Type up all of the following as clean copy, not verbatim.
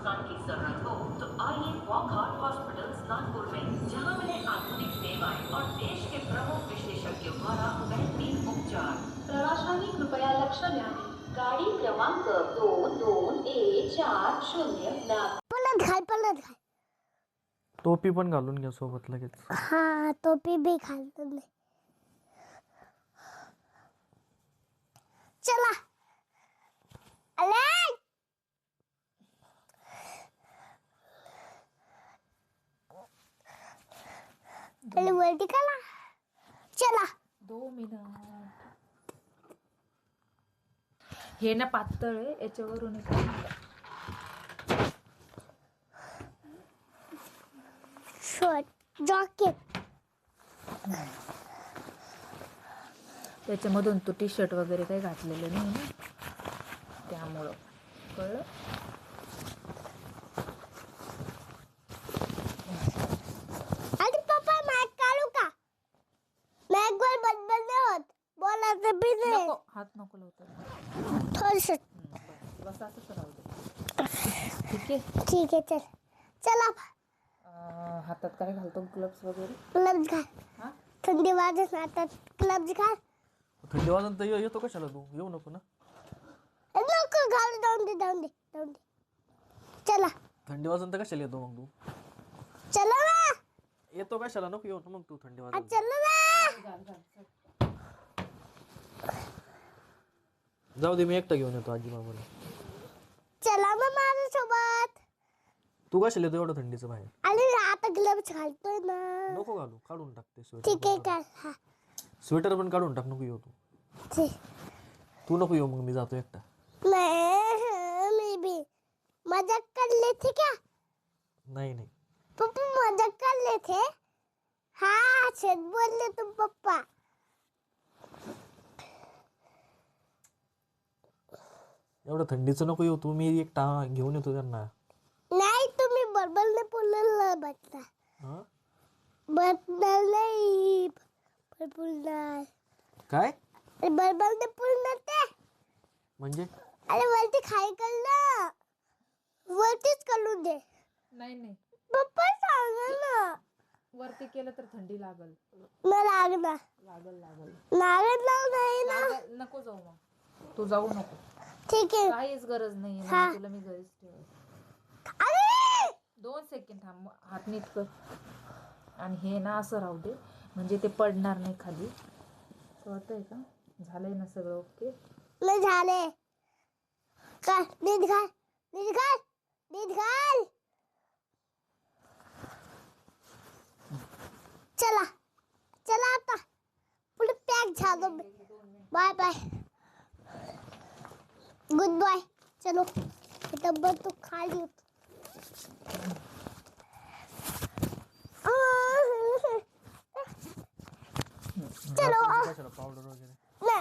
स्नान की जरूरत हो तो आइए वॉकहार्ट हॉस्पिटल्स नागपुर में, जहां मिले आधुनिक सेवाएं और देश के प्रमुख विशेषज्ञों द्वारा बेहतरीन उपचार। प्रवाशांनी कृपया लक्ष द्यावे, गाडी क्रमांक 22140 पलट घाल. टोपी पण घालून घ्या सोबत लगेच. हा टोपी भी घालतो नाही. चला अले पहले वरती करा. चला 2 मिनिट. हे ना पातळ आहे, याच्यावरून शर्ट जॅकेट. त्याच्यामधून तू टी शर्ट वगैरे काही घातलेलं नाही ना, त्यामुळं कळलं. आणि पप्पा मॅक काढू का? मॅक वर बदल नाही होत. बोलायचं बी नाही. नको, हात नको लावतो. थोडस बस असंच राहू दे. ठीक आहे. ठीक आहे. चल चला हातात काय घालतो, ग्लव्स वगैरे. ग्लव्स घाल. हा, थंडी वाजत हातात ग्लव्स घाल. थंडी वाजून तर येतो कशाला तू? येऊ नको ना. नको घाल. जाऊन दे. चला थंडी वाजून तर कशाला येतो मग तू? चला ना. येतो कशाला? नको येऊ मग तू थंडी वाजून. चला ना. घाल घाल. जाऊ दे, मी एकटा घेऊन येतो आजी बाबाला. चला मग माझ्यासोबत. तू कशाला येतो एवढं थंडीचं बाहेर? आणि आता ग्लव्स घालतोय ना. नको घालू, काढून टाकते ठीक आहे स्वेटर. का? हा स्वेटर पण काढून टाक, नको येऊ तू. ठीक. तू नको येऊ, मग मी जातो एकटा. नहीं मी भी मजाक कर ले थे क्या? नाही पप्पा मजाक कर ले थे. हाँ सच बोल तुम पप्पा. एवढं थंडीचं नको येऊ तू, मी एकटा घेऊन येतो त्यांना. नाही तुम्ही बरोबर नाही बोललं बटला. हा बटल नाही बोलणार. काय बरोबर नाही बोलणार ते. म्हणजे? अरे वरती खाई कर ना. वरतीच करू दे. नाही पप्पा सांगा ना. वरती केलं तर थंडी लागल. न लागणार. लागत नाही ना. नको जाऊ मग. तू जाऊ नको. ठीक आहे. काहीच गरज नाही. हा. तुला मी घरीच ठेव. अरे 2 सेकंड थांब. हात नीट कर. आणि हे ना असं राहू दे, म्हणजे ते पडणार नाही खाली. कळतंय का? झालंय ना सगळं ओके? नाही झाले का? नीट घाल. चला आता पुढे पॅक झालं. Bye good bye. चलो डब्बा तो खाली होतो. चलो कशाला पावडर वगैरे? ना.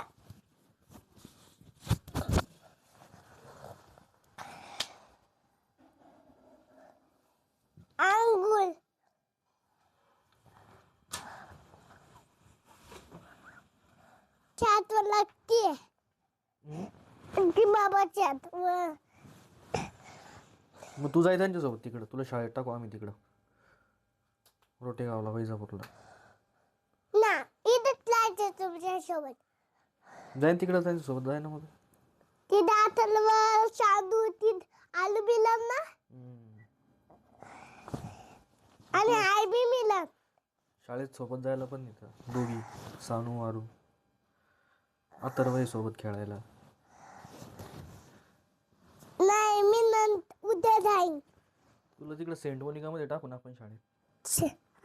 अंगुल छात वर लागतीये की बाबाची हात. मग तू जाय त्यांच्यासोबत तिकडं, तुला शाळेत टाकू आम्ही तिकडं रोटेगावला, वैजापूरला. ना इथंच जायचं तुमच्या सोबत. जाईन तिकडं त्यांच्यासोबत, जाय ना मग. तिथं आतलवर शादू तिथं आलू मिळाल ना. आणि आई बी मिळाल. शाळेत सोबत जायला पण नाही का दोघी? सानू आरू अथर्वही सोबत खेळायला. नाही मी उद्या जाईन. तुला तिकडं सेंट मोनिकामध्ये टाकू ना आपण शाळेत.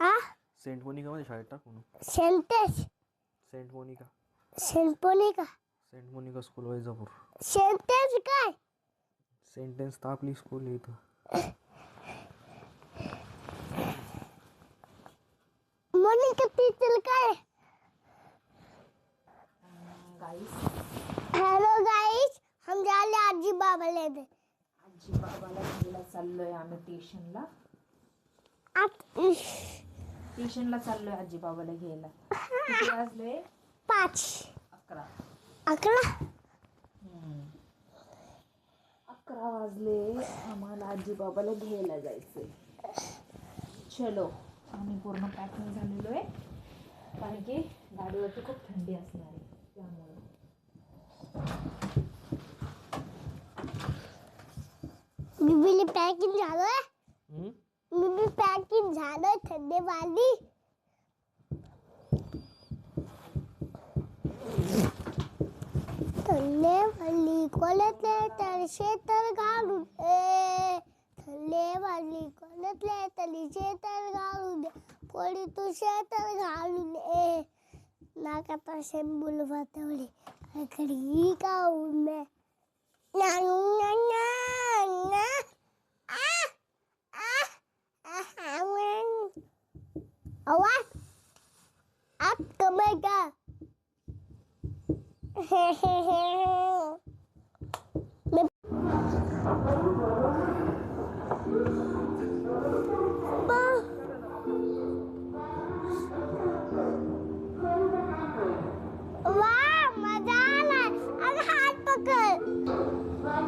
हा सेंट मोनिकामध्ये शाळेत टाकू ना. सेंटेस Saint Monica Saint Monica school Vaijapur. सेंटेस काय? सेंटेन्स तर आपली स्कूल आहे इथं. मोनिका टीचर काय? हेलो गाइस, हम जा रहे आजी बाबा लेने. आजी बाबाला घ्यायला चाललोय आम्ही ट्युशनला. ट्युशनला चाललोय आजी बाबाला घ्यायला. किती वाजले? 5 11. 11. 11 वाजले. आम्हाला आजी बाबाला घ्यायला जायचंय. चलो. आम्ही पूर्ण पॅकिंग झालेलो आहे कारण की गाडीवरती खूप थंडी असणार आहे त्यामुळे. मी पॅकिंग झालं. हम्म? मी पॅकिंग झालं थंडी वाली. थंडेवाली कोणातले तर शेतर घालून थंडेवाली कोणातले तरी शेतर घालून पोळी तू शेतर घालून नाका तर शेंबूल वातवली खडी काऊन आवाज आप कमाई का वाह मजा आला. अरे हात पकड.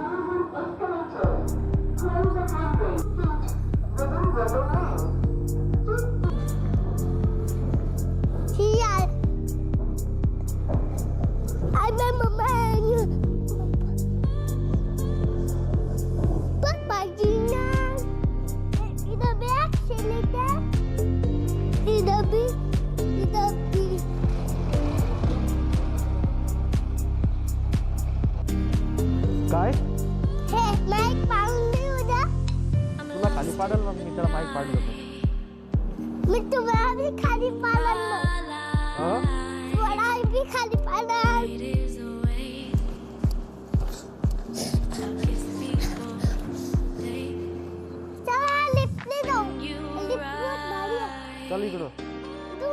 काय तुला तुला खाली पाडल ना मी त्याला माईक पाडलं होतं. मी तुम्हाला भी खाली पाडल हं? थोडा भी खाली पाडल. चला लिफ्ट ले जाऊ. लिफ्ट बहुत भारी आहे. चल इकडं. तू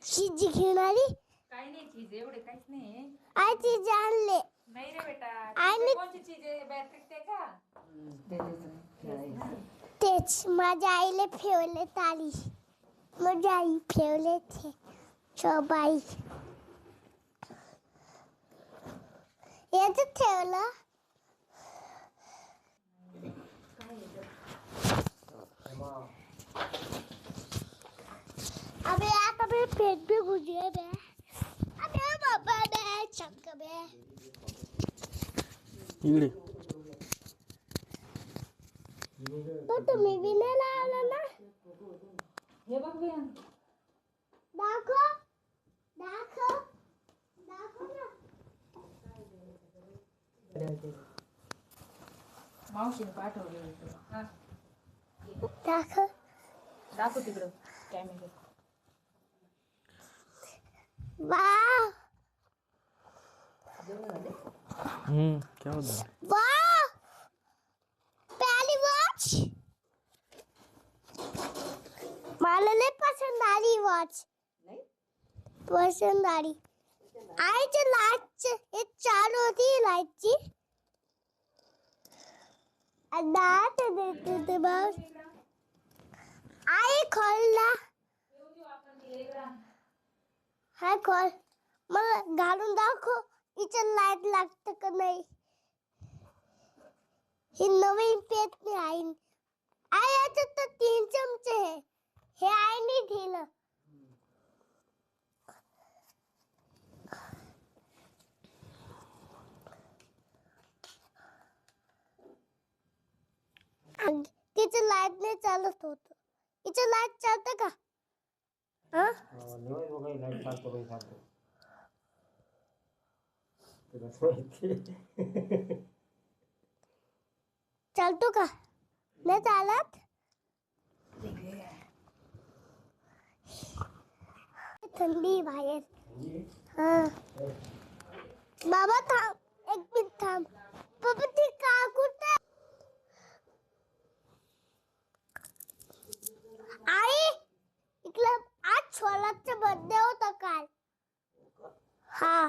चीज घेणारी काही नाही चीज एवढे काहीच नाही. आई चीज आणले नाही रे बेटा. आणि- कोणची चीज आहे? बॅटरी ते का? तेच माझ्या आईला ठेवले तारी. माझ्या आई ठेवले ते शोबाई याच ठेवलं. अबे आता मैं पेट भी गुजरे बे. अबे बाबा बे चक्क बे. इकडे. तो तुम्ही भी नाही लावलं ना. हे बघ बे. दाखव दाखव दाखव ना. मावशीने पाठवले होते. हा दाखव. दाखव तिकडं कॅमेरा. वाह क्या होता? वाह पहली वॉच मला लय पसंद आली वॉच. पसंद आली. आईची लाईट हे चालू होती लाईटची. दात देते बस. आई खोलला. हाय खोल. मला घालून दाखव इथे लाईट लागतं का नाही. ही नवीन पेट नाही आई. आई याच्यात तर 3 चमचे आहे. हे आईने दिलं. तिचं लाईट नाही चालत होत. तिचं लाईट चालतं का? हा लाईट चालतो बाई चालतो तुला माहिती चालतो का? नाही चालत. थंडी बाहेर. हा बाबा थांब, एक मिनिट थांब. पप्पा ती का कुठे? आई इकडं आज छोलाचा बर्थडे होता काल. हा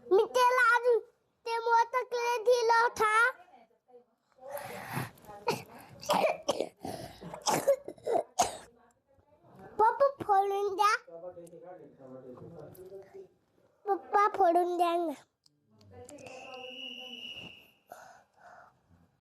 मी त्याला अजून ते मोदकले दिला होता. पप्पा फोडून द्या. पप्पा फोडून द्या ना.